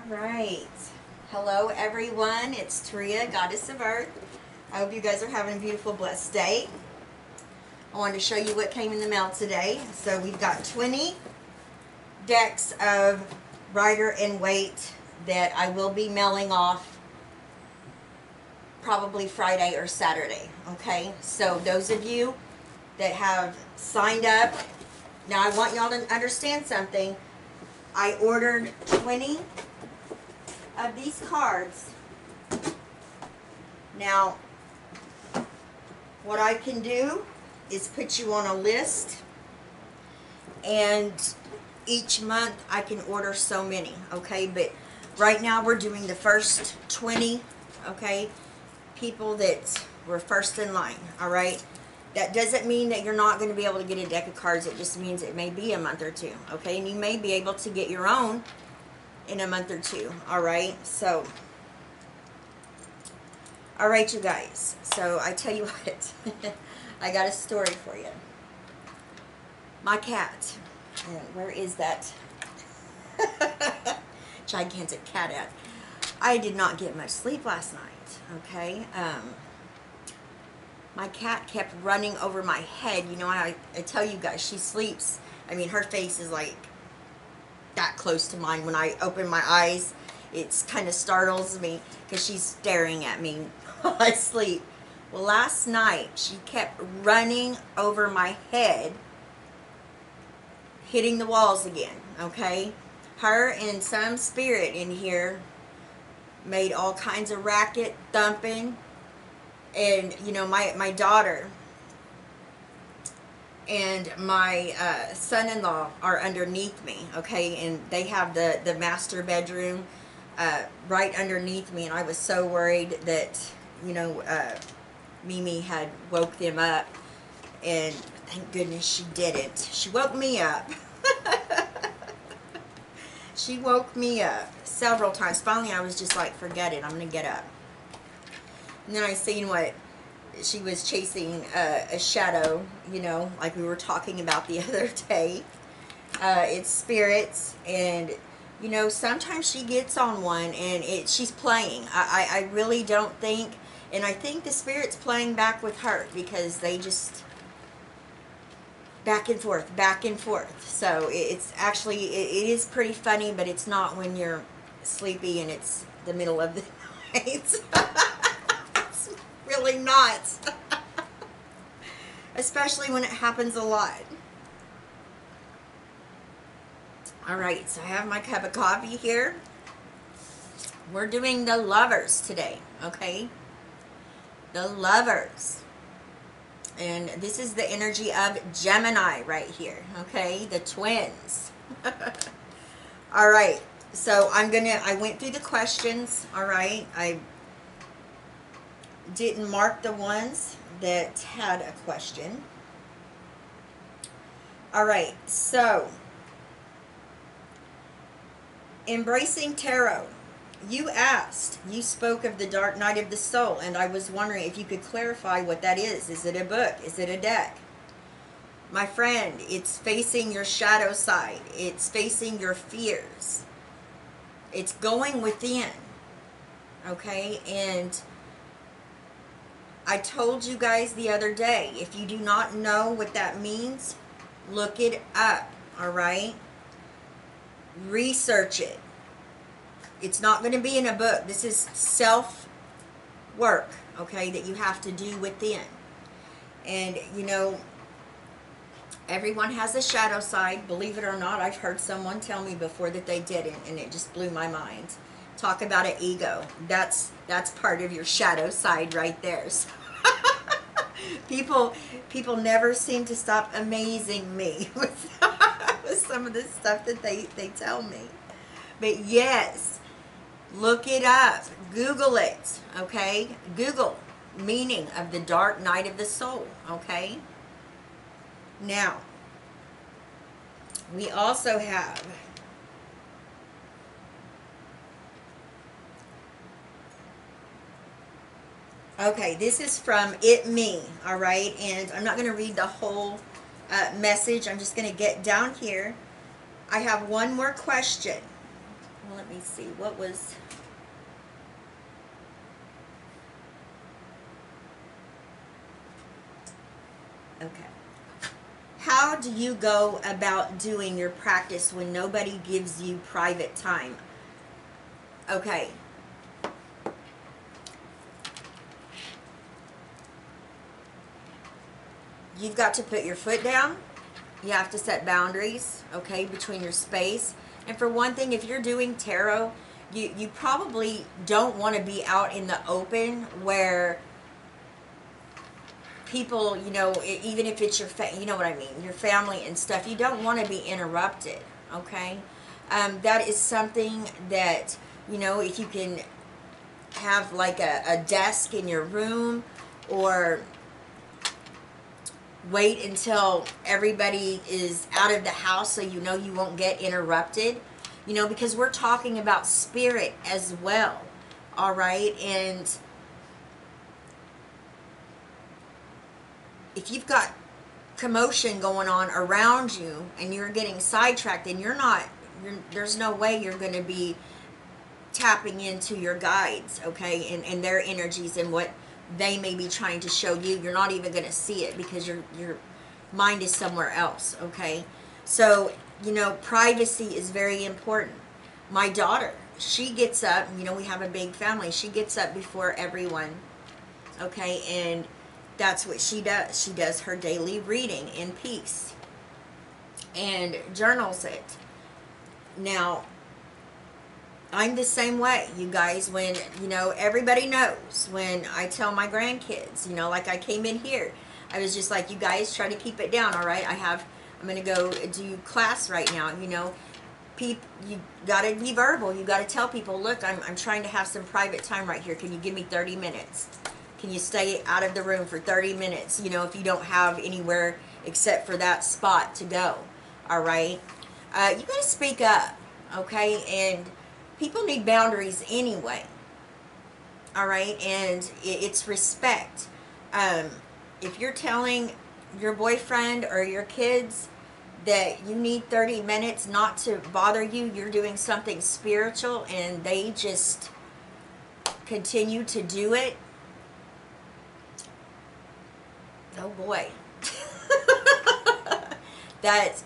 right. Hello, everyone. It's Taria, Goddess of Earth. I hope you guys are having a beautiful, blessed day. I wanted to show you what came in the mail today. So we've got 20 decks of Rider and Waite that I will be mailing off probably Friday or Saturday. Okay, so those of you that have signed up, now I want y'all to understand something. I ordered 20 of these cards. Now, what I can do is put you on a list, and each month I can order so many, okay? But right now we're doing the first 20, okay, people that were first in line, all right? That doesn't mean that you're not going to be able to get a deck of cards. It just means it may be a month or two, okay? And you may be able to get your own in a month or two, all right? So, all right, you guys. So, I tell you what, I got a story for you. My cat, where is that gigantic cat at? I did not get much sleep last night, okay? My cat kept running over my head. You know, I tell you guys, she sleeps. I mean, her face is like that close to mine. When I open my eyes, it kind of startles me because she's staring at me while I sleep. Well, last night, she kept running over my head, hitting the walls again, okay? Her and some spirit in here made all kinds of racket, thumping. And, you know, my daughter and my son-in-law are underneath me, okay? And they have the master bedroom right underneath me. And I was so worried that, you know, Mimi had woke them up. And thank goodness she didn't. She woke me up. She woke me up several times. Finally, I was just like, forget it. I'm going to get up. And then I seen what she was chasing, a shadow, you know, like we were talking about the other day. It's spirits, and, you know, sometimes she gets on one and she's playing. I really don't think, and I think the spirit's playing back with her because they just back and forth, back and forth. So it's actually, it is pretty funny, but it's not when you're sleepy and it's the middle of the night. Really not. Especially when it happens a lot. Alright, so I have my cup of coffee here. We're doing the Lovers today, okay? The Lovers. And this is the energy of Gemini right here, okay? The twins. Alright, so I went through the questions, alright? I didn't mark the ones that had a question. All right, so embracing tarot. You spoke of the dark night of the soul, and I was wondering if you could clarify what that is. Is it a book? Is it a deck? My friend, it's facing your shadow side. It's facing your fears. It's going within. Okay, and I told you guys the other day, if you do not know what that means, look it up, all right? Research it. It's not going to be in a book. This is self-work, okay, that you have to do within. And, you know, everyone has a shadow side. Believe it or not, I've heard someone tell me before that they didn't, and it just blew my mind. Talk about an ego. That's part of your shadow side right there. So people never seem to stop amazing me with, with some of the stuff that they tell me. But yes, look it up. Google it, okay? Google meaning of the dark night of the soul, okay? Now, we also have okay, this is from It Me, all right? And I'm not going to read the whole message. I'm just going to get down here. I have one more question. Well, let me see. What was... Okay. How do you go about doing your practice when nobody gives you private time? Okay. You've got to put your foot down. You have to set boundaries, okay, between your space. And for one thing, if you're doing tarot, you probably don't want to be out in the open where people, you know, even if it's your, you know what I mean, your family and stuff, you don't want to be interrupted, okay? That is something that, you know, if you can have like a desk in your room, or wait until everybody is out of the house so you know you won't get interrupted, you know, because we're talking about spirit as well, all right? And if you've got commotion going on around you and you're getting sidetracked, and there's no way you're going to be tapping into your guides, okay, and their energies and what they may be trying to show you. You're not even going to see it because your mind is somewhere else, okay? So, you know, privacy is very important. My daughter, she gets up, you know, we have a big family. She gets up before everyone, okay, and that's what she does. She does her daily reading in peace and journals it. Now, I'm the same way, you guys. When, you know, everybody knows when I tell my grandkids, you know, like I came in here, I was just like, you guys try to keep it down, all right? I'm going to go do class right now, you know. You got to be verbal. You got to tell people, look, I'm trying to have some private time right here. Can you give me 30 minutes? Can you stay out of the room for 30 minutes, you know, if you don't have anywhere except for that spot to go, all right? You got to speak up, okay? And people need boundaries anyway, all right? And it's respect. If you're telling your boyfriend or your kids that you need 30 minutes not to bother you, you're doing something spiritual, and they just continue to do it, oh boy. That's,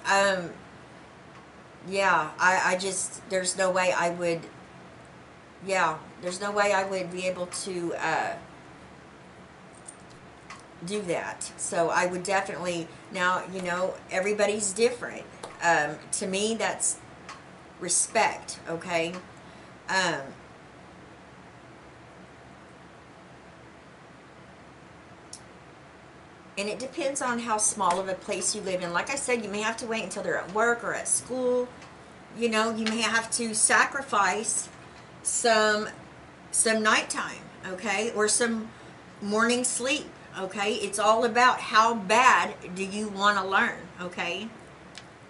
yeah, I just, there's no way I would, yeah, there's no way I would be able to do that. So I would definitely, now, you know, everybody's different. To me, that's respect, okay? And it depends on how small of a place you live in. Like I said, you may have to wait until they're at work or at school. You know, you may have to sacrifice some nighttime, okay? Or some morning sleep, okay? It's all about how bad do you want to learn, okay?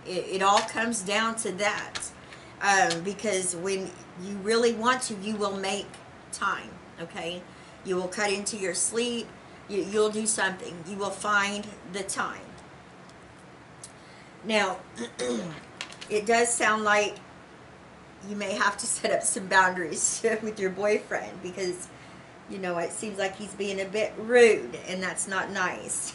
It all comes down to that. Because when you really want to, you will make time, okay? You will cut into your sleep. You'll do something. You will find the time. Now, it does sound like you may have to set up some boundaries with your boyfriend, because, you know, it seems like he's being a bit rude, and that's not nice.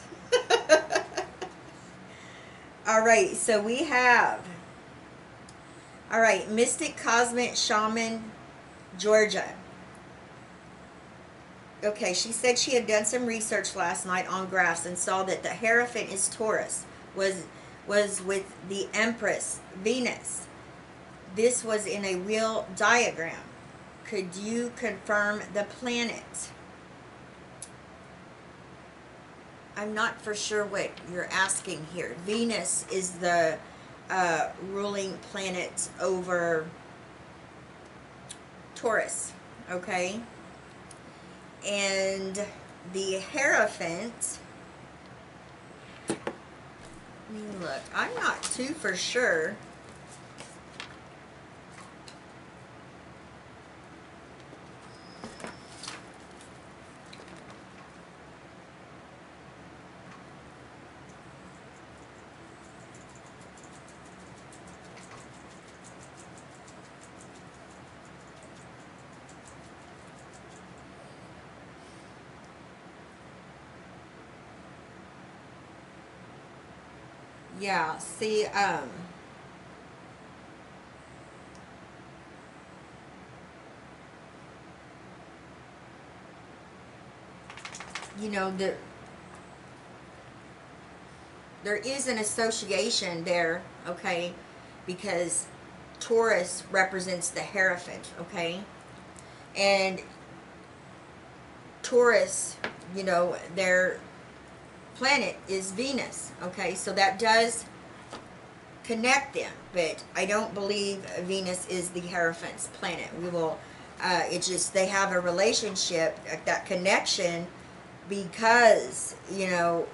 All right, so we have, all right, Mystic Cosmic Shaman, Georgia. Okay, she said she had done some research last night on graphs and saw that the Hierophant is Taurus, was with the Empress, Venus. This was in a real diagram. Could you confirm the planet? I'm not for sure what you're asking here. Venus is the ruling planet over Taurus, okay? And the Hierophant, I mean, look, I'm not too for sure. Yeah, see, you know, there is an association there, okay, because Taurus represents the Hierophant, okay, and Taurus, you know, their planet is Venus, okay, so that does connect them, but I don't believe Venus is the Hierophant's planet. We will, it's just they have a relationship, that connection, because, you know,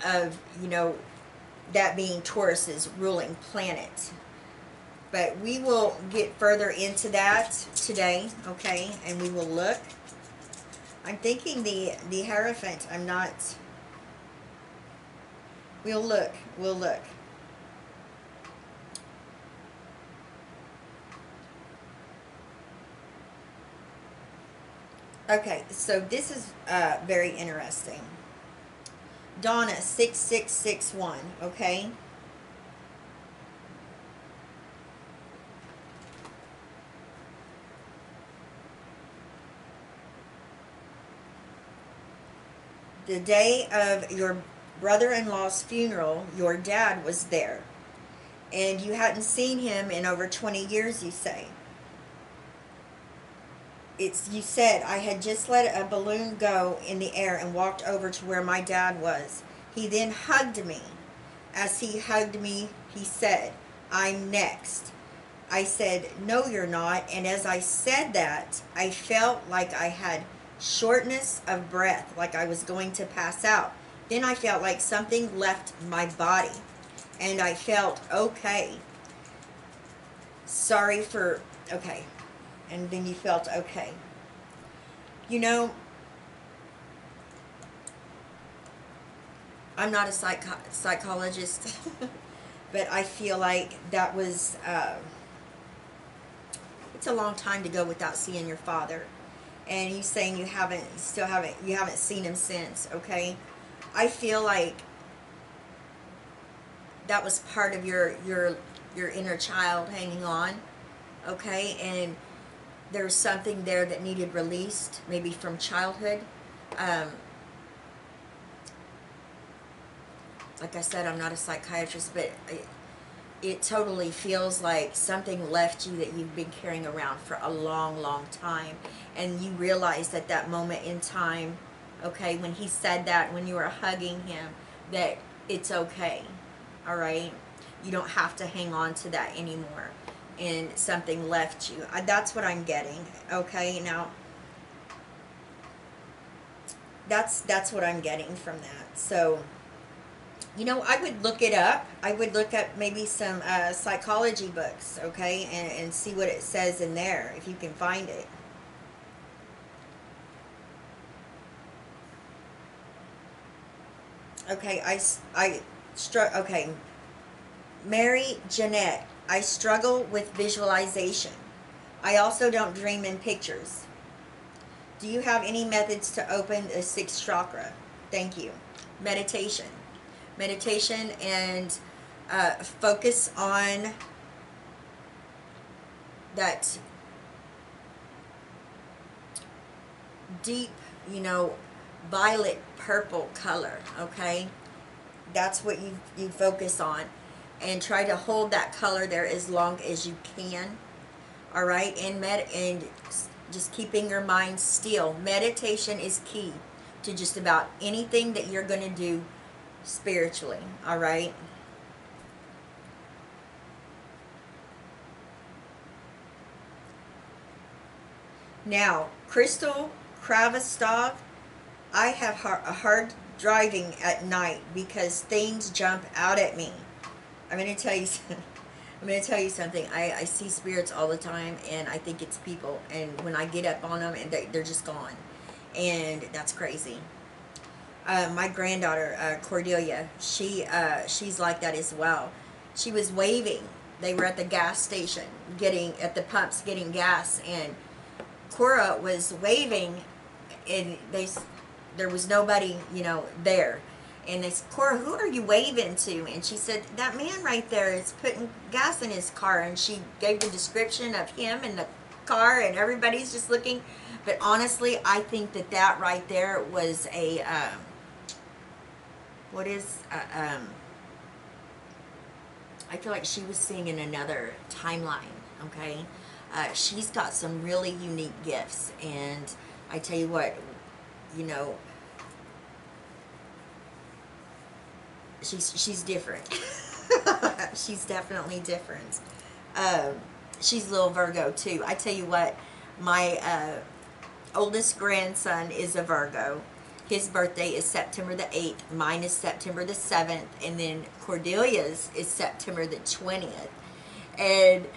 of, you know, that being Taurus's ruling planet. But we will get further into that today, okay, and we will look. I'm thinking the Hierophant, I'm not, we'll look. Okay, so this is very interesting. Donna 6661, okay? The day of your brother-in-law's funeral, your dad was there. And you hadn't seen him in over 20 years, you say. You said, I had just let a balloon go in the air and walked over to where my dad was. He then hugged me. As he hugged me, he said, I'm next. I said, no, you're not. And as I said that, I felt like I had shortness of breath, like I was going to pass out. Then I felt like something left my body, and I felt okay. Sorry for, okay. And then you felt okay. You know, I'm not a psychologist, but I feel like that was, it's a long time to go without seeing your father. And you saying you haven't seen him since, okay? I feel like that was part of your inner child hanging on, okay? And there's something there that needed released, maybe from childhood. Like I said, I'm not a psychiatrist, but it totally feels like something left you that you've been carrying around for a long, long time. And you realized at that moment in time, okay, when he said that, when you were hugging him, that it's okay, all right? You don't have to hang on to that anymore. And something left you. That's what I'm getting, okay? Now, that's what I'm getting from that. So, you know, I would look it up. I would look up maybe some psychology books, okay, and see what it says in there, if you can find it. Okay, okay. Mary Jeanette, I struggle with visualization. I also don't dream in pictures. Do you have any methods to open the sixth chakra? Thank you. Meditation. Meditation and focus on that deep, you know, violet purple color, okay? That's what you focus on. And try to hold that color there as long as you can, all right? And just keeping your mind still. Meditation is key to just about anything that you're going to do spiritually, all right? Now, Crystal Kravostov, I have a hard driving at night because things jump out at me. I'm going to tell you I'm going to tell you something. I see spirits all the time, and I think it's people. And when I get up on them, and they're just gone. And that's crazy. My granddaughter, Cordelia, she's like that as well. She was waving. They were at the gas station, at the pumps getting gas, and Cora was waving, and there was nobody, you know, there. And they said, Cora, who are you waving to? And she said, that man right there is putting gas in his car. And she gave the description of him and the car, and everybody's just looking. But honestly, I think that that right there was a, I feel like she was seeing in another timeline, okay? She's got some really unique gifts. And I tell you what, you know, she's different. She's definitely different. She's a little Virgo too. I tell you what, my oldest grandson is a Virgo. His birthday is September the 8th. Mine is September the 7th. And then Cordelia's is September the 20th. And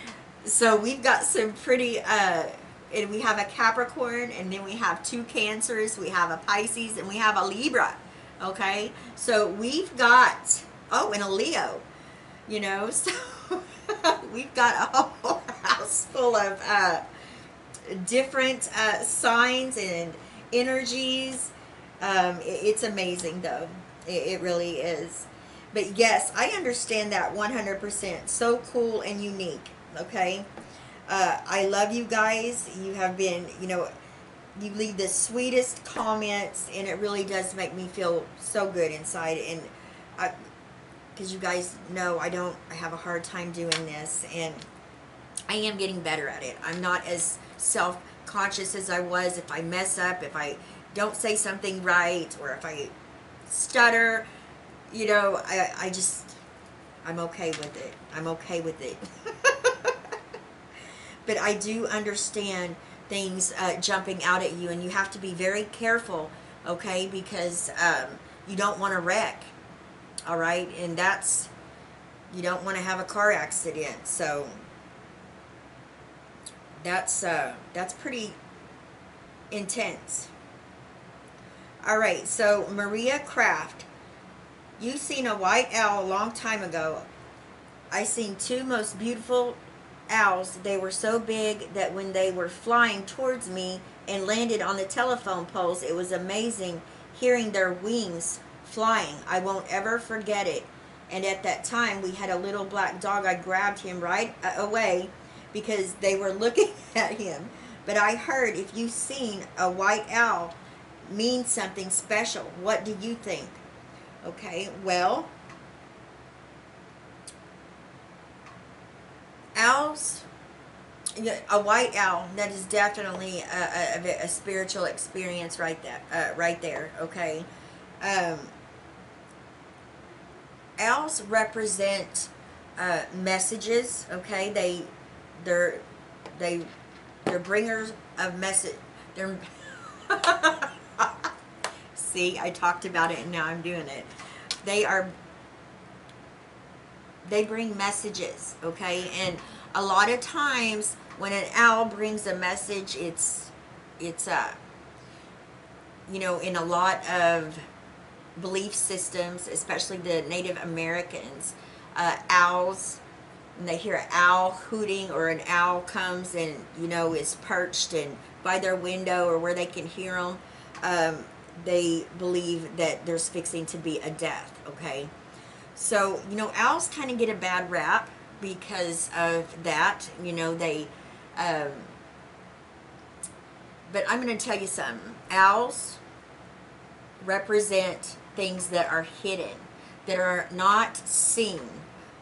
so we've got some pretty, and we have a Capricorn, and then we have 2 Cancers, we have a Pisces, and we have a Libra. Okay, so we've got, oh, and a Leo, you know, so we've got a whole house full of different signs and energies. It's amazing, though. It really is. But yes, I understand that 100%. So cool and unique, okay? I love you guys. You have been, you know, you leave the sweetest comments, and it really does make me feel so good inside. And because you guys know I have a hard time doing this, and I am getting better at it. I'm not as self-conscious as I was. If I mess up, if I don't say something right, or if I stutter, you know, I'm okay with it. I'm okay with it. But I do understand things jumping out at you, and you have to be very careful, okay, because you don't want to wreck, all right, and you don't want to have a car accident. So that's pretty intense. All right, so Maria Kraft, you seen a white owl a long time ago. I seen 2 most beautiful owls. They were so big that when they were flying towards me and landed on the telephone poles, it was amazing hearing their wings flying. I won't ever forget it. And at that time, we had a little black dog. I grabbed him right away because they were looking at him. But I heard, if you've seen a white owl, means something special. What do you think? Okay, well, owls, a white owl, that is definitely a spiritual experience right there, okay? Owls represent messages, okay? They're bringers of message. They're see, I talked about it and now I'm doing it. They bring messages, okay? And a lot of times when an owl brings a message, it's you know, in a lot of belief systems, especially the Native Americans, owls, when they hear an owl hooting, or an owl comes and, you know, is perched and by their window or where they can hear them, they believe that there's fixing to be a death, okay? So, you know, owls kind of get a bad rap because of that, you know, but I'm going to tell you something. Owls represent things that are hidden, that are not seen,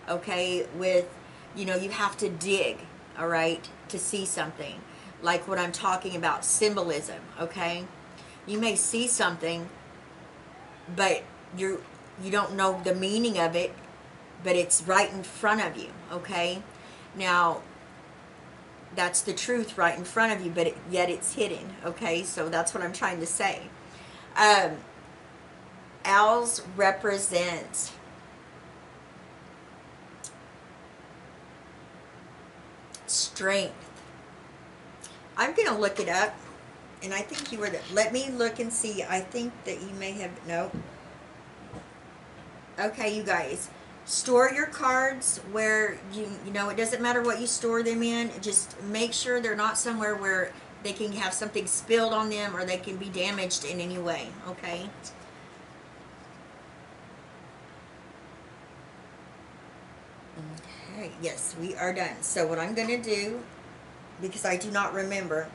okay? With, you know, you have to dig, all right, to see something. Like what I'm talking about, symbolism, okay? You may see something, but you don't know the meaning of it, but it's right in front of you, okay? Now, that's the truth right in front of you, but yet it's hidden, okay? So that's what I'm trying to say. Owls represent strength. I'm going to look it up, and I think you were to, let me look and see. I think that you may have, no. Okay, you guys, store your cards where you know, it doesn't matter what you store them in. Just make sure they're not somewhere where they can have something spilled on them or they can be damaged in any way, okay? Yes, we are done. So what I'm going to do, because I do not remember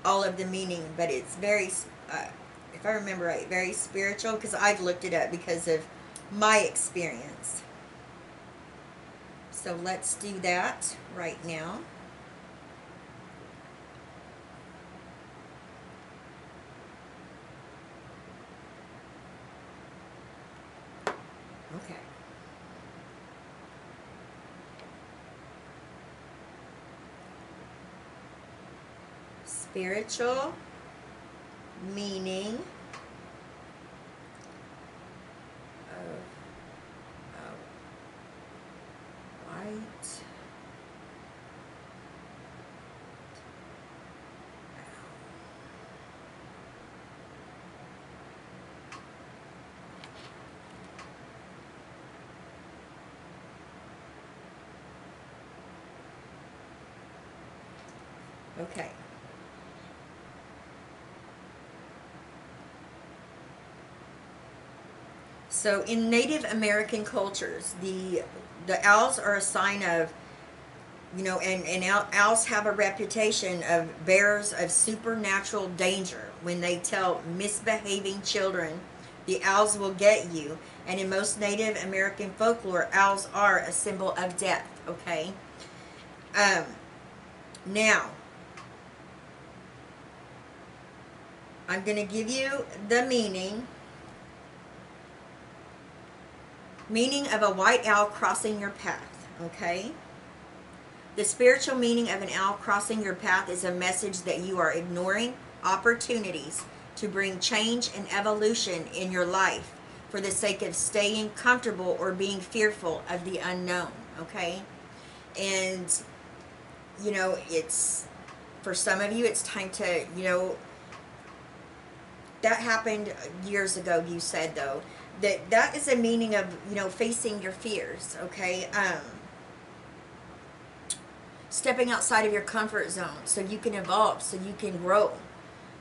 all of the meaning, but it's very, if I remember right, very spiritual, because I've looked it up because of my experience. So let's do that right now. Okay. Spiritual meaning of white owl. Okay. So in Native American cultures, the owls are a sign of, and owls have a reputation of bearers of supernatural danger. When they tell misbehaving children, the owls will get you. And in most Native American folklore, owls are a symbol of death, okay? Now, I'm going to give you the meaning of a white owl crossing your path, okay? The spiritual meaning of an owl crossing your path is a message that you are ignoring opportunities to bring change and evolution in your life for the sake of staying comfortable or being fearful of the unknown, okay? And, it's, for some of you, it's time to, that happened years ago, you said, though. That is a meaning of, facing your fears, okay? Stepping outside of your comfort zone so you can evolve, so you can grow,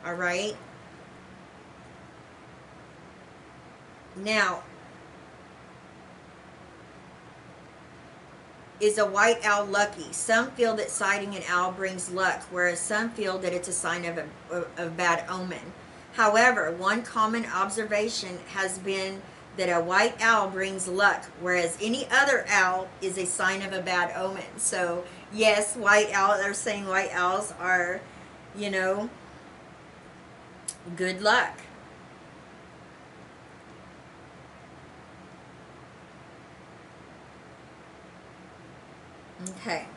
all right? Now, is a white owl lucky? Some feel that sighting an owl brings luck, whereas some feel that it's a sign of bad omen. However, one common observation has been that a white owl brings luck, whereas any other owl is a sign of a bad omen. So, yes, white owl, they're saying white owls are, good luck. Okay.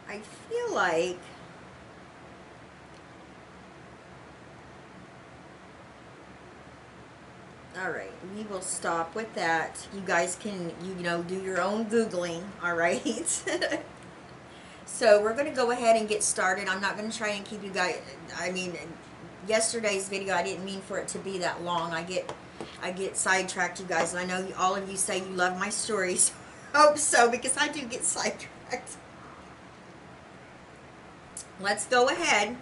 I feel like all right, we will stop with that. You guys can, do your own Googling, all right? So we're going to go ahead and get started. I'm not going to try and keep you guys, yesterday's video, I didn't mean for it to be that long. I get sidetracked, you guys, and I know all of you say you love my stories. Hope so, because I do get sidetracked. Let's go ahead.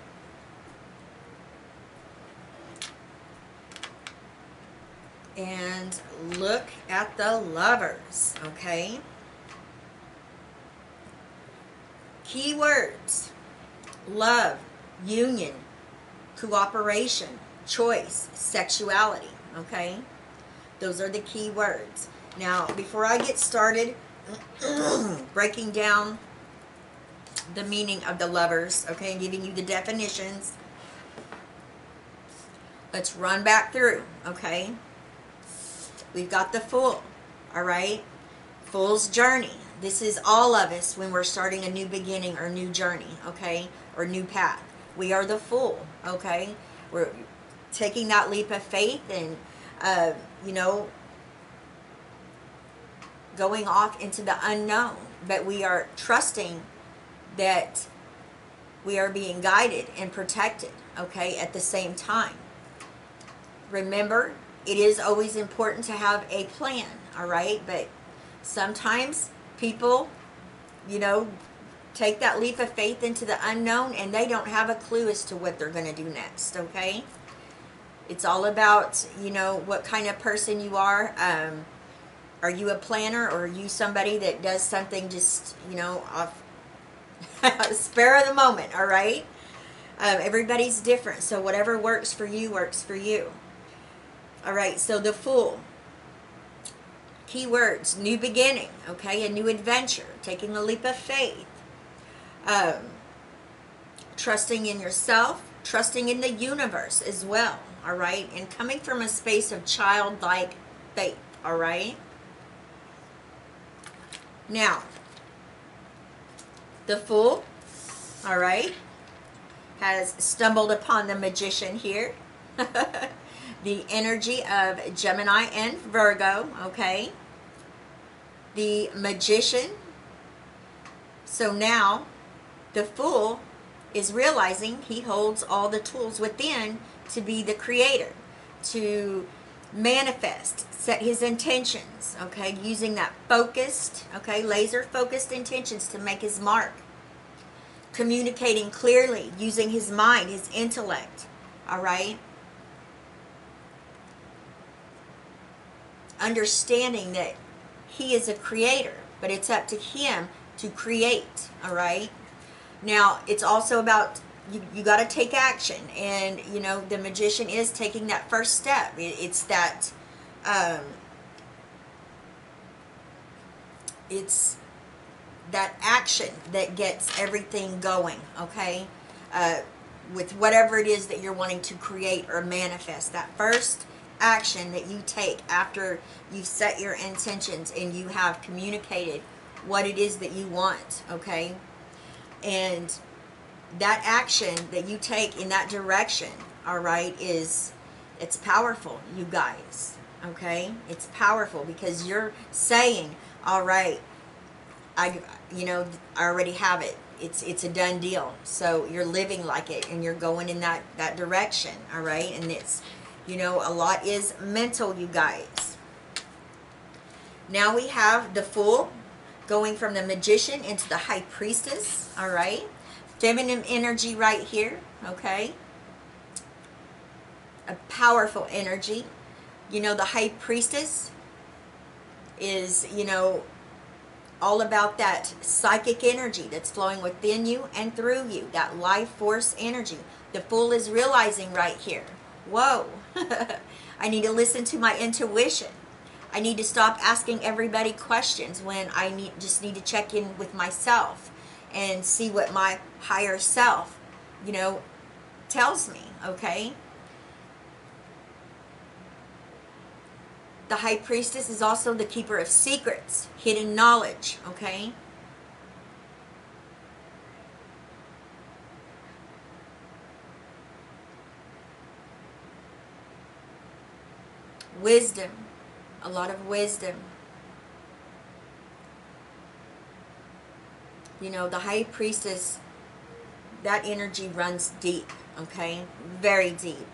And look at the Lovers, okay? Keywords: love, union, cooperation, choice, sexuality, okay? Those are the key words. Now, before I get started breaking down the meaning of the Lovers, okay, and giving you the definitions, let's run back through, okay? We've got the Fool, all right? Fool's journey. This is all of us when we're starting a new beginning or new journey, okay? Or new path. We are the Fool, okay? We're taking that leap of faith and, going off into the unknown. But we are trusting that we are being guided and protected, okay, at the same time. Remember, it is always important to have a plan, all right? But sometimes people, take that leap of faith into the unknown and they don't have a clue as to what they're going to do next, okay? It's all about, what kind of person you are. Are you a planner, or are you somebody that does something just, you know, off spur of the moment, all right? Everybody's different, so whatever works for you works for you. All right, so the Fool. Keywords: new beginning, okay, a new adventure, taking a leap of faith, trusting in yourself, trusting in the universe as well, all right, and coming from a space of childlike faith, all right? Now, the Fool, all right, has stumbled upon the Magician here. The energy of Gemini and Virgo, okay? The Magician. So now, the Fool is realizing he holds all the tools within to be the creator, to manifest, set his intentions, okay? Using that focused, okay, laser focused intentions to make his mark. Communicating clearly, using his mind, his intellect, all right? Understanding that he is a creator, but it's up to him to create, all right? Now, it's also about, you got to take action, and, you know, the Magician is taking that first step. It's that, it's that action that gets everything going, okay? With whatever it is that you're wanting to create or manifest, that first action that you take after you've set your intentions and you have communicated what it is that you want, okay? And that action that you take in that direction, all right, it's powerful, you guys, okay? It's powerful because you're saying, all right, I already have it. It's a done deal. So you're living like it, and you're going in that direction, all right? And it's, you know, a lot is mental, you guys. Now we have the Fool going from the Magician into the High Priestess, all right? Feminine energy right here, okay? A powerful energy. You know, the High Priestess is, you know, all about that psychic energy that's flowing within you and through you, that life force energy. The Fool is realizing right here, whoa, I need to listen to my intuition. I need to stop asking everybody questions when I just need to check in with myself and see what my higher self, you know, tells me, okay? The High Priestess is also the keeper of secrets, hidden knowledge, okay? Wisdom, a lot of wisdom. You know, the High Priestess, that energy runs deep, okay? Very deep.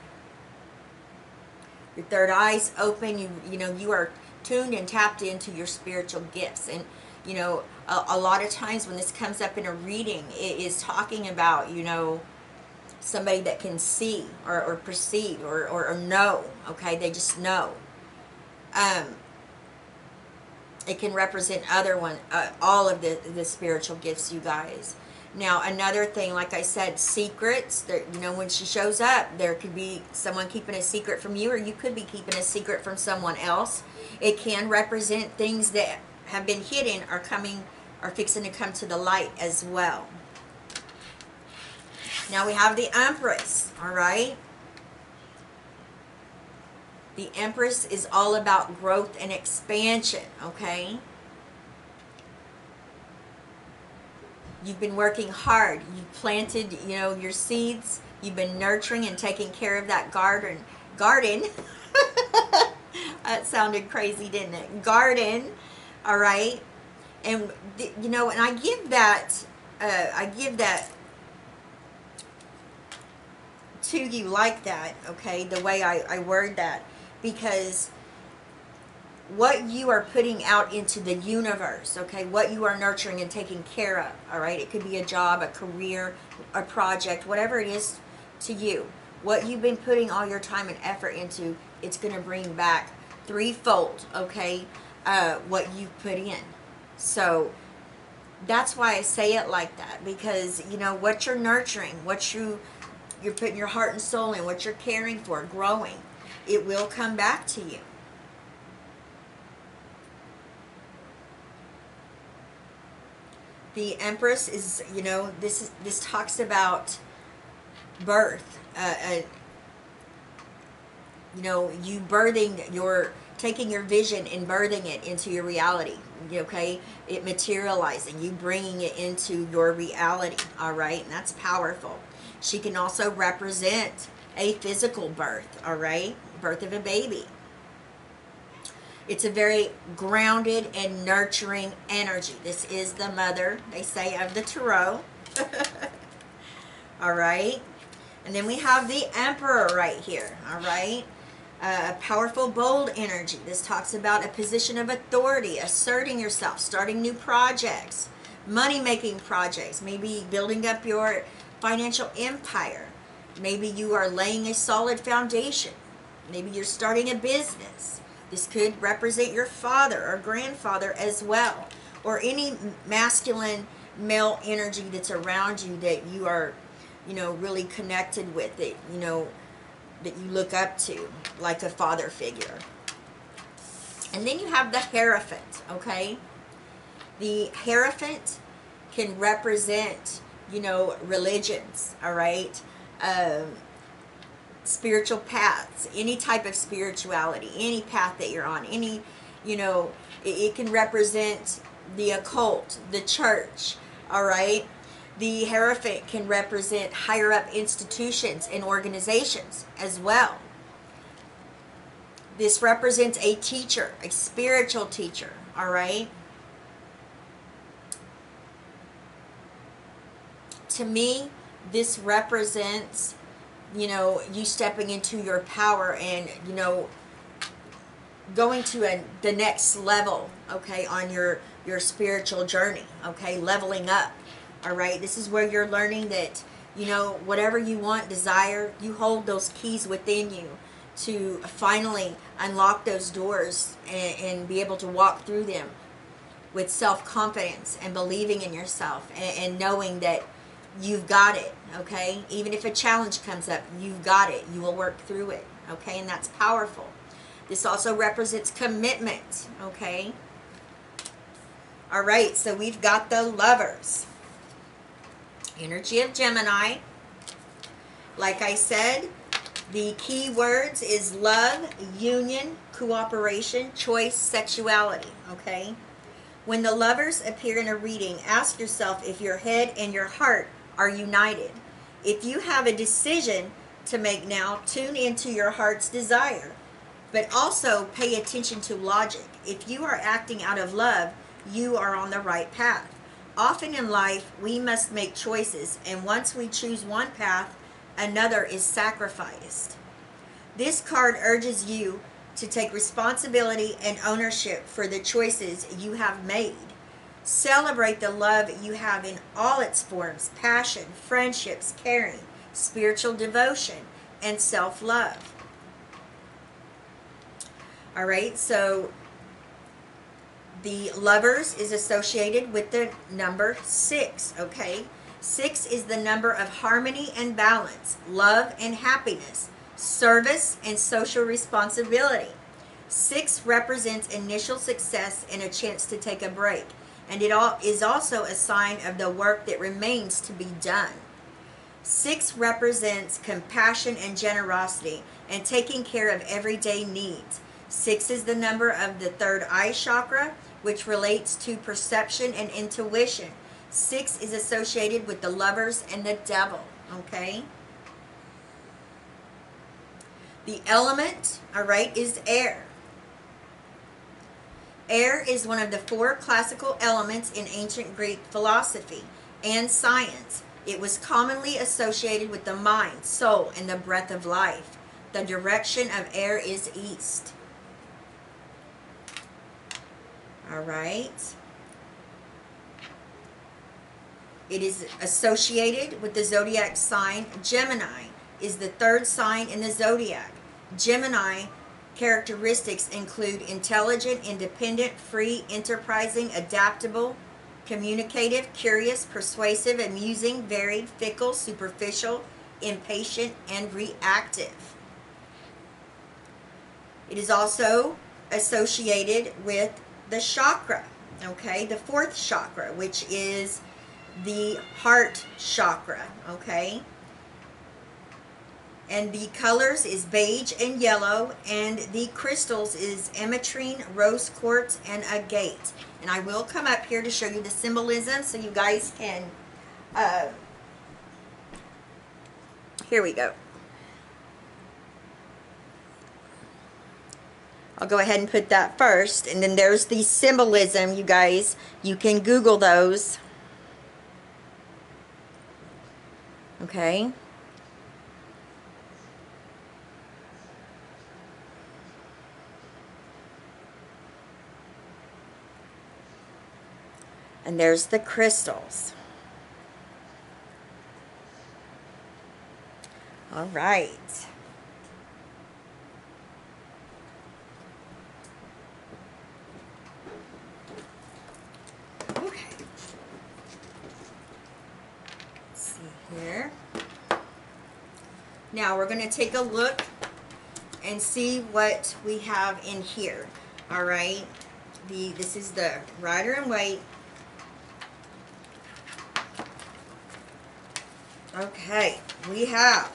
Your third eye's open. You know, you are tuned and tapped into your spiritual gifts. And, you know, a lot of times when this comes up in a reading, it is talking about, you know, somebody that can see or perceive or know, okay? They just know. It can represent all of the spiritual gifts, you guys. Now, another thing, like I said, secrets. You know, when she shows up, there could be someone keeping a secret from you, or you could be keeping a secret from someone else. It can represent things that have been hidden are fixing to come to the light as well. Now we have the Empress, all right? The Empress is all about growth and expansion, okay? You've been working hard. You've planted, you know, your seeds. You've been nurturing and taking care of that garden. That sounded crazy, didn't it? Garden, all right? And, you know, and I give that to you like that, okay? The way I word that. Because what you are putting out into the universe, okay, what you are nurturing and taking care of, all right, it could be a job, a career, a project, whatever it is to you, what you've been putting all your time and effort into, it's going to bring back threefold, okay? what you put in. So that's why I say it like that, because you know what you're nurturing, what you're putting your heart and soul in, what you're caring for, growing, it will come back to you. The Empress is, you know, this talks about birth. You know, you birthing taking your vision and birthing it into your reality. Okay, it materializing, you bringing it into your reality. All right, and that's powerful. She can also represent a physical birth. All right, birth of a baby. It's a very grounded and nurturing energy. This is the mother, they say, of the tarot. All right. And then we have the Emperor right here. All right. A powerful, bold energy. This talks about a position of authority, asserting yourself, starting new projects, money-making projects, maybe building up your financial empire. Maybe you are laying a solid foundation. Maybe you're starting a business. This could represent your father or grandfather as well, or any masculine male energy that's around you that you are, you know, really connected with, that, you know, that you look up to, like a father figure. And then you have the Hierophant, okay? The Hierophant can represent, you know, religions, all right? Spiritual paths, any type of spirituality, any path that you're on, any, you know, it can represent the occult, the church, all right? The Hierophant can represent higher up institutions and organizations as well. This represents a teacher, a spiritual teacher, all right? To me, this represents, you know, you stepping into your power and, you know, going to the next level, okay, on your spiritual journey, okay, leveling up, all right? This is where you're learning that, you know, whatever you want, desire, you hold those keys within you to finally unlock those doors and be able to walk through them with self-confidence and believing in yourself and knowing that you've got it, okay? Even if a challenge comes up, you've got it. You will work through it, okay? And that's powerful. This also represents commitment, okay? All right, so we've got the Lovers. Energy of Gemini. Like I said, the key words is love, union, cooperation, choice, sexuality, okay? When the Lovers appear in a reading, ask yourself if your head and your heart are united. If you have a decision to make now, tune into your heart's desire, but also pay attention to logic. If you are acting out of love, you are on the right path. Often in life, we must make choices, and once we choose one path, another is sacrificed. This card urges you to take responsibility and ownership for the choices you have made. Celebrate the love you have in all its forms: passion, friendships, caring, spiritual devotion, and self-love. All right, so the Lovers is associated with the number 6, okay? 6 is the number of harmony and balance, love and happiness, service and social responsibility. 6 represents initial success and a chance to take a break. And it is also a sign of the work that remains to be done. 6 represents compassion and generosity and taking care of everyday needs. 6 is the number of the third eye chakra, which relates to perception and intuition. 6 is associated with the Lovers and the Devil, okay? The element, all right, is air. Air is one of the 4 classical elements in ancient Greek philosophy and science. It was commonly associated with the mind, soul, and the breath of life. The direction of air is east. All right. It is associated with the zodiac sign Gemini. Is the 3rd sign in the zodiac. Gemini characteristics include intelligent, independent, free, enterprising, adaptable, communicative, curious, persuasive, amusing, varied, fickle, superficial, impatient, and reactive. It is also associated with the chakra, okay, the fourth chakra, which is the heart chakra, okay. And the colors is beige and yellow, and the crystals is ametrine, rose quartz, and agate. And I will come up here to show you the symbolism so you guys can, here we go. I'll go ahead and put that first, and then there's the symbolism, you guys. You can Google those. Okay. And there's the crystals. All right. Here. Now we're going to take a look and see what we have in here. All right. This is the Rider-Waite. Okay, we have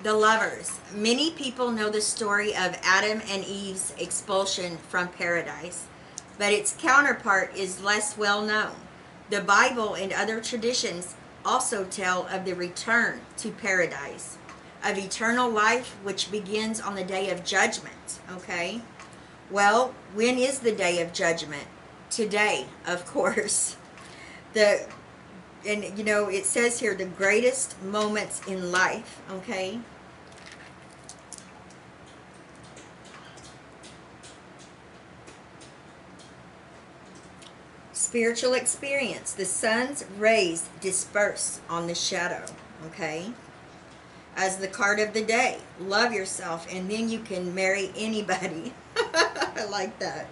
the Lovers. Many people know the story of Adam and Eve's expulsion from paradise, but its counterpart is less well known. The Bible and other traditions also tell of the return to paradise, of eternal life which begins on the day of judgment, okay? Well, when is the day of judgment? Today, of course. And you know, it says here the greatest moments in life, okay? Spiritual experience. The sun's rays disperse on the shadow, okay? As the card of the day, love yourself and then you can marry anybody. I like that.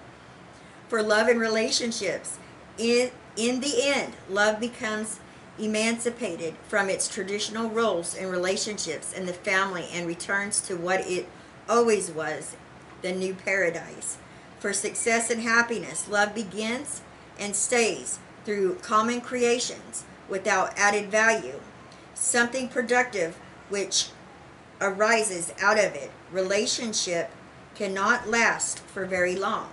For love and relationships, in the end, love becomes emancipated from its traditional roles in relationships and the family and returns to what it always was, the new paradise. For success and happiness, love begins and stays through common creations without added value, something productive which arises out of it. Relationship cannot last for very long.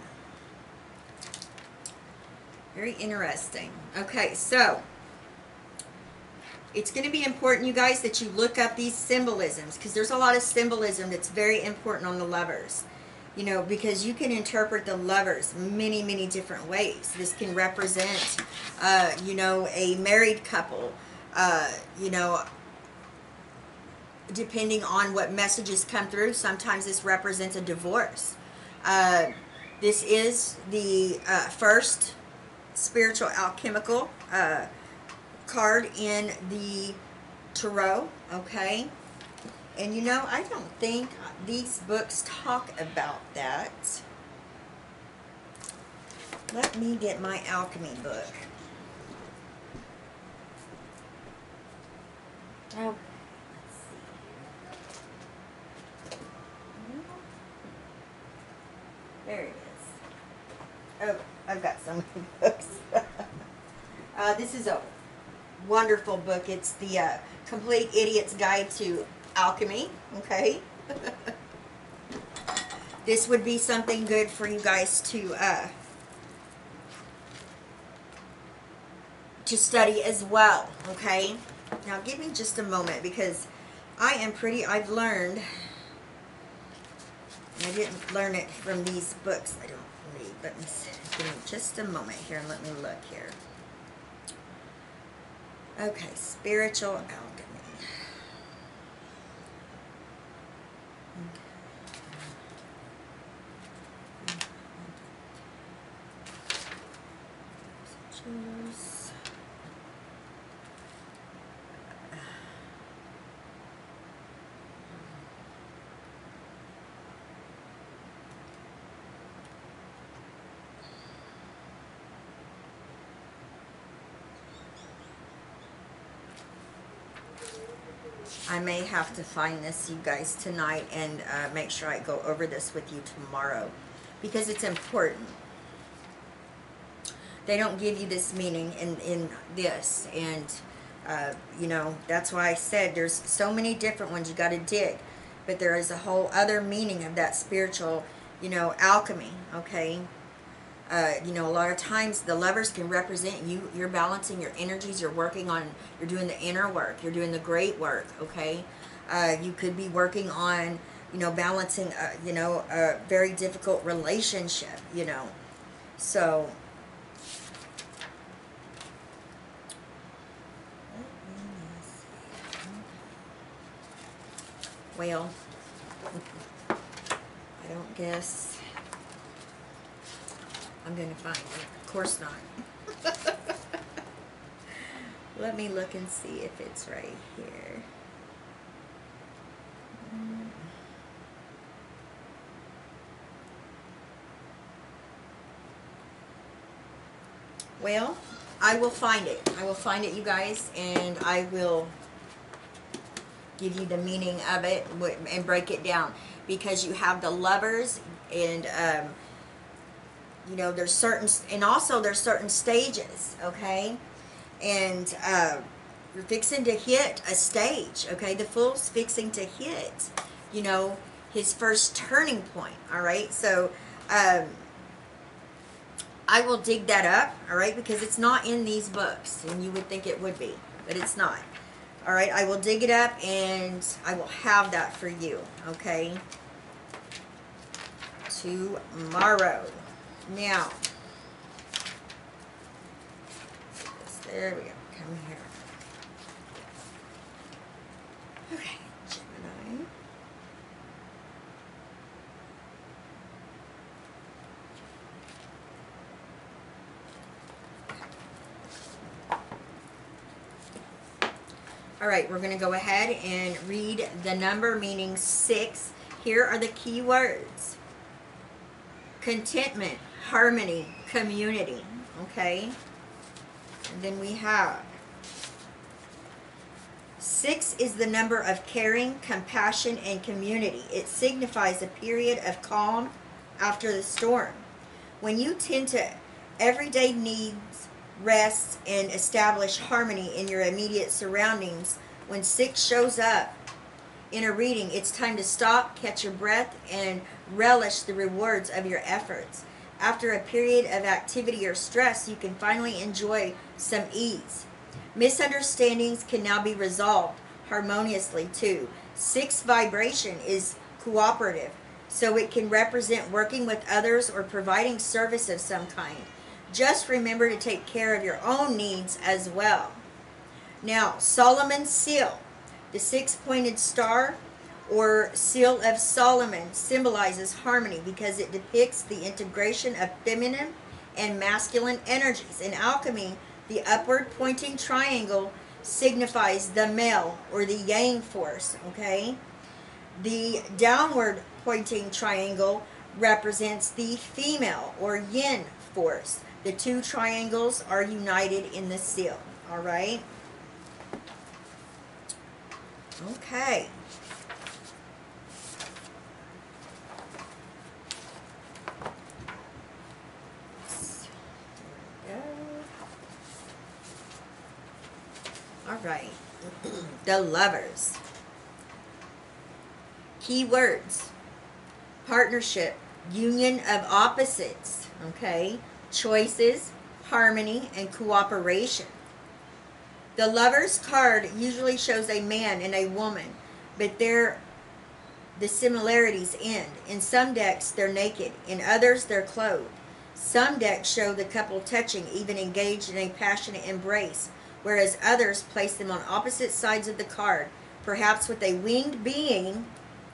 Very interesting. Okay, so it's going to be important, you guys, that you look up these symbolisms, because there's a lot of symbolism that's very important on the Lovers. You know, because you can interpret the Lovers many, many different ways. This can represent, you know, a married couple, you know, depending on what messages come through. Sometimes this represents a divorce. This is the first spiritual alchemical card in the tarot, okay? And you know, I don't think these books talk about that. Let me get my alchemy book. Oh, let's see. There it is. Oh, I've got so many books. This is a wonderful book. It's the Complete Idiot's Guide to Alchemy, okay? This would be something good for you guys to study as well, okay? Now give me just a moment, because I've learned, I didn't learn it from these books, I don't believe, but give me just a moment here and let me look here. Okay, spiritual alchemy. I may have to find this, you guys, tonight and make sure I go over this with you tomorrow because it's important. They don't give you this meaning in this, and you know, that's why I said there's so many different ones you got to dig, but there is a whole other meaning of that spiritual, you know, alchemy. Okay. You know, a lot of times the lovers can represent you. You're balancing your energies. You're working on, you're doing the inner work. You're doing the great work, okay? You could be working on, you know, balancing, you know, a very difficult relationship, you know. So, well, I don't guess I'm going to find it. Of course not. Let me look and see if it's right here. Well, I will find it. I will find it, you guys, and I will give you the meaning of it and break it down. Because you have the lovers and you know, there's certain, and also there's certain stages, okay? And you're fixing to hit a stage, okay? The Fool's fixing to hit, you know, his first turning point, all right? So I will dig that up, all right? Because it's not in these books, and you would think it would be, but it's not. All right, I will dig it up, and I will have that for you, okay? Tomorrow. Now, there we go. Come here. Okay, Gemini. All right, we're going to go ahead and read the number meaning 6. Here are the key words. Contentment, harmony, community, okay? And then we have 6 is the number of caring, compassion, and community. It signifies a period of calm after the storm. When you tend to everyday needs, rest, and establish harmony in your immediate surroundings, when 6 shows up in a reading, it's time to stop, catch your breath, and relish the rewards of your efforts. After a period of activity or stress, you can finally enjoy some ease. Misunderstandings can now be resolved harmoniously too. 6 vibration is cooperative, so it can represent working with others or providing service of some kind. Just remember to take care of your own needs as well. Now, Solomon's seal. The 6-pointed star or seal of Solomon symbolizes harmony because it depicts the integration of feminine and masculine energies. In alchemy, the upward pointing triangle signifies the male or the yang force, okay? The downward pointing triangle represents the female or yin force. The 2 triangles are united in the seal, all right? Okay. All right. The lovers. Key words. Partnership, union of opposites, okay? Choices, harmony, and cooperation. The Lover's card usually shows a man and a woman, but the similarities end. In some decks, they're naked. In others, they're clothed. Some decks show the couple touching, even engaged in a passionate embrace, whereas others place them on opposite sides of the card, perhaps with a winged being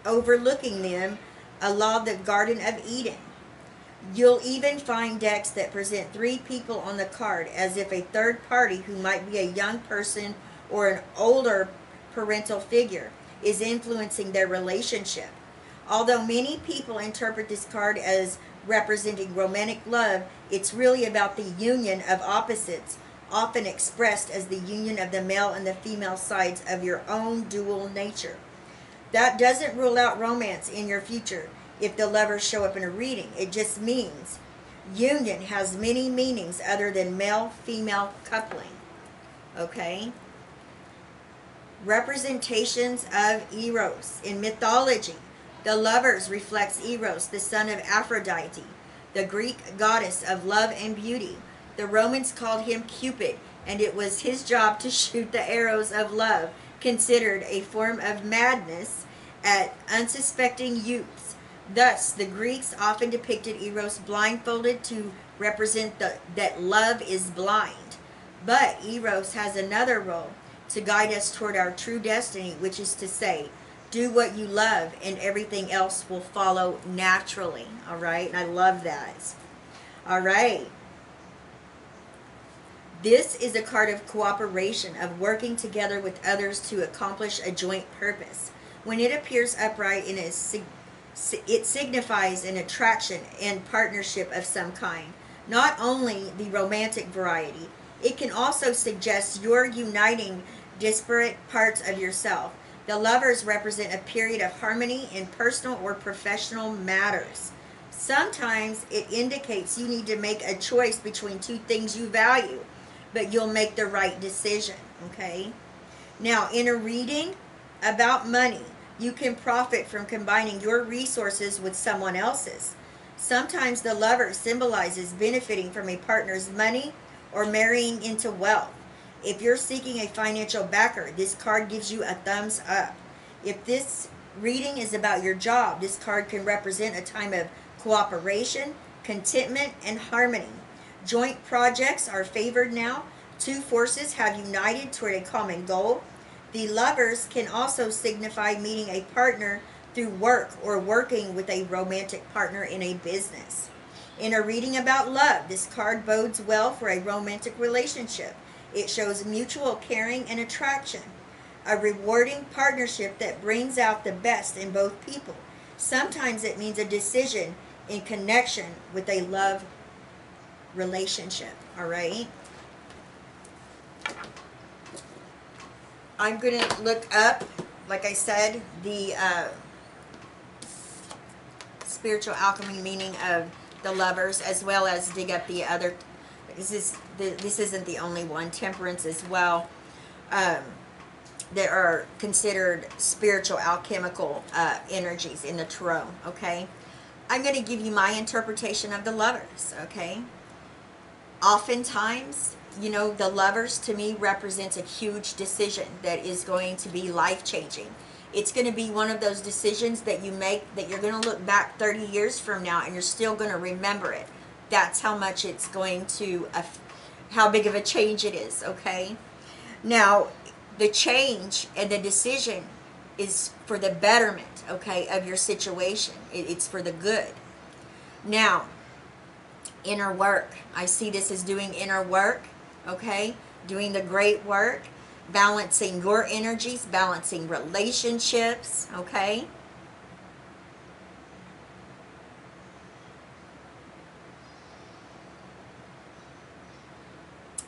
overlooking them, a la the Garden of Eden. You'll even find decks that present 3 people on the card, as if a third party, who might be a young person or an older parental figure, is influencing their relationship. Although many people interpret this card as representing romantic love, it's really about the union of opposites, often expressed as the union of the male and the female sides of your own dual nature. That doesn't rule out romance in your future if the lovers show up in a reading. It just means union has many meanings other than male-female coupling. Okay? Representations of Eros. In mythology, the lovers reflects Eros, the son of Aphrodite, the Greek goddess of love and beauty. The Romans called him Cupid, and it was his job to shoot the arrows of love, considered a form of madness, at unsuspecting youths. Thus, the Greeks often depicted Eros blindfolded to represent that love is blind. But Eros has another role, to guide us toward our true destiny, which is to say, do what you love and everything else will follow naturally. All right? And I love that. All right. This is a card of cooperation, of working together with others to accomplish a joint purpose. When it appears upright, it signifies an attraction and partnership of some kind, not only the romantic variety. It can also suggest you're uniting disparate parts of yourself. The lovers represent a period of harmony in personal or professional matters. Sometimes it indicates you need to make a choice between two things you value, but you'll make the right decision, okay? Now, in a reading about money, you can profit from combining your resources with someone else's. Sometimes the lover symbolizes benefiting from a partner's money or marrying into wealth. If you're seeking a financial backer, this card gives you a thumbs up. If this reading is about your job, this card can represent a time of cooperation, contentment, and harmony. Joint projects are favored now. Two forces have united toward a common goal. The lovers can also signify meeting a partner through work or working with a romantic partner in a business. In a reading about love, this card bodes well for a romantic relationship. It shows mutual caring and attraction, a rewarding partnership that brings out the best in both people. Sometimes it means a decision in connection with a love relationship, all right? I'm going to look up, like I said, the spiritual alchemy meaning of the lovers, as well as dig up the other. This isn't the only one. Temperance as well. That are considered spiritual alchemical energies in the tarot, okay? I'm going to give you my interpretation of the lovers, okay? Oftentimes, you know, the lovers to me represents a huge decision that is going to be life-changing. It's going to be one of those decisions that you make that you're going to look back 30 years from now and you're still going to remember it. That's how much it's going to, how big of a change it is, okay? Now, the change and the decision is for the betterment, okay, of your situation. It's for the good. Now, inner work. I see this as doing inner work, okay? Doing the great work, balancing your energies, balancing relationships, okay?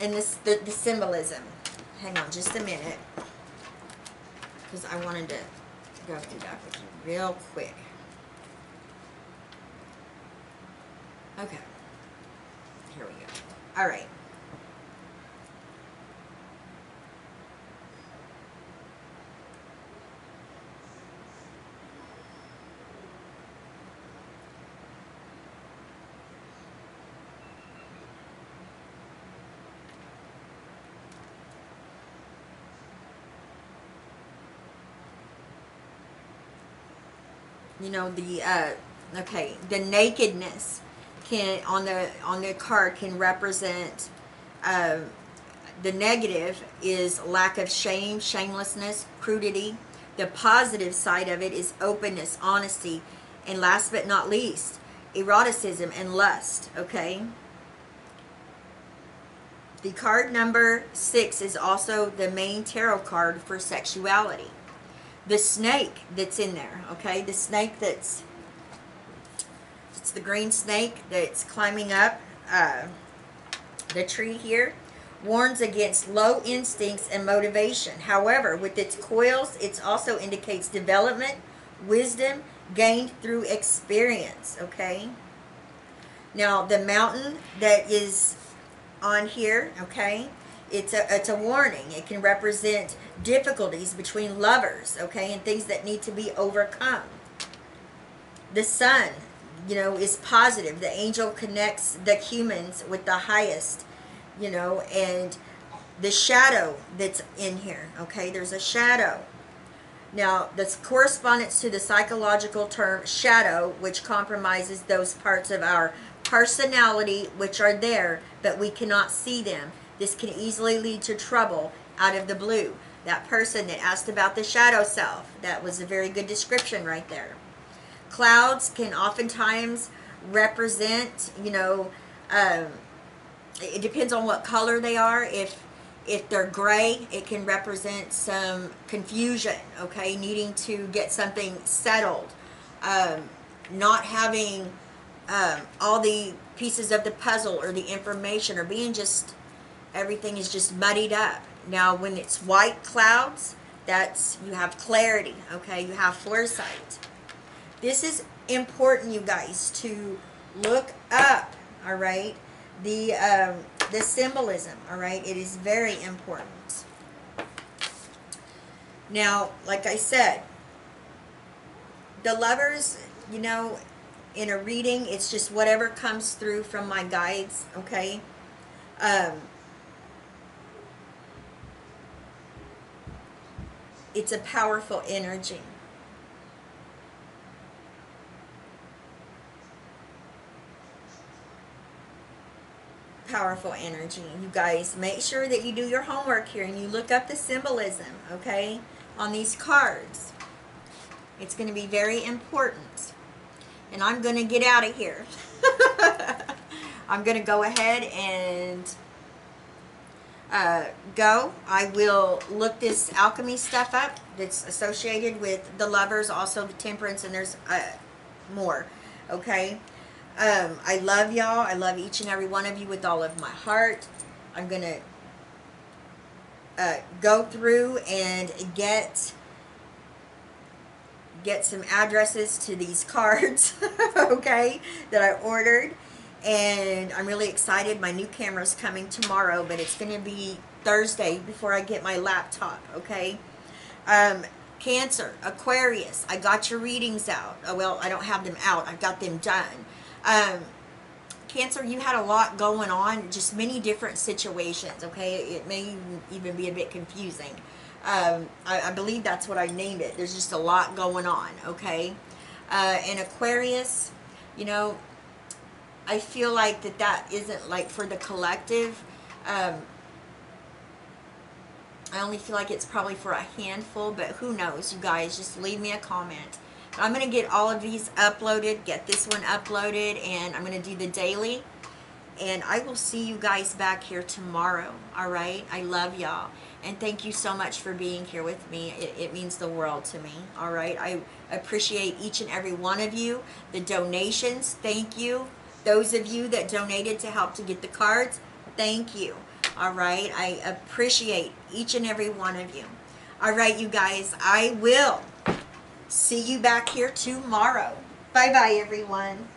And this, the symbolism. Hang on just a minute, because I wanted to go through that with you real quick. Okay. Here we go. All right. You know, the okay, the nakedness can on the card can represent the negative is lack of shame, shamelessness, crudity. The positive side of it is openness, honesty, and last but not least, eroticism and lust, okay? The card number 6 is also the main tarot card for sexuality. The snake that's in there, okay? The snake it's the green snake that's climbing up the tree here. warns against low instincts and motivation. However, with its coils, it also indicates development, wisdom gained through experience, okay? Now, the mountain that is on here, okay, it's a warning. It can represent difficulties between lovers, okay, and things that need to be overcome. The sun, you know, is positive. The angel connects the humans with the highest, you know, and the shadow that's in here, okay, there's a shadow. Now, this corresponds to the psychological term shadow, which compromises those parts of our personality which are there, but we cannot see them. This can easily lead to trouble out of the blue. That person that asked about the shadow self, that was a very good description right there. Clouds can oftentimes represent, you know, it depends on what color they are. If they're gray, it can represent some confusion, okay, needing to get something settled, not having all the pieces of the puzzle or the information, or being just, everything is just muddied up. Now, when it's white clouds, that's, you have clarity, okay, you have foresight. This is important, you guys, to look up, all right, the symbolism, all right? It is very important. Now, like I said, the lovers, you know, in a reading, it's just whatever comes through from my guides, okay? It's a powerful energy. Powerful energy. You guys, make sure that you do your homework here and you look up the symbolism, okay, on these cards. It's going to be very important. And I'm going to get out of here. I'm going to go ahead and go. I will look this alchemy stuff up that's associated with the lovers, also the temperance, and there's more, okay? I love y'all. I love each and every one of you with all of my heart. I'm going to go through and get some addresses to these cards, okay, that I ordered. And I'm really excited. My new camera's coming tomorrow, but it's going to be Thursday before I get my laptop, okay? Cancer, Aquarius, I got your readings out. Oh, well, I don't have them out. I've got them done. Cancer, you had a lot going on, just many different situations, okay? It may even be a bit confusing. I believe that's what I named it. There's just a lot going on, okay? And Aquarius, you know, I feel like that isn't like for the collective. I only feel like it's probably for a handful, but who knows, you guys. Just leave me a comment. I'm going to get all of these uploaded, get this one uploaded, and I'm going to do the daily. And I will see you guys back here tomorrow, all right? I love y'all. And thank you so much for being here with me. It means the world to me, all right? I appreciate each and every one of you. The donations, thank you. Those of you that donated to help to get the cards, thank you, all right? I appreciate each and every one of you. All right, you guys, I will see you back here tomorrow. Bye-bye, everyone.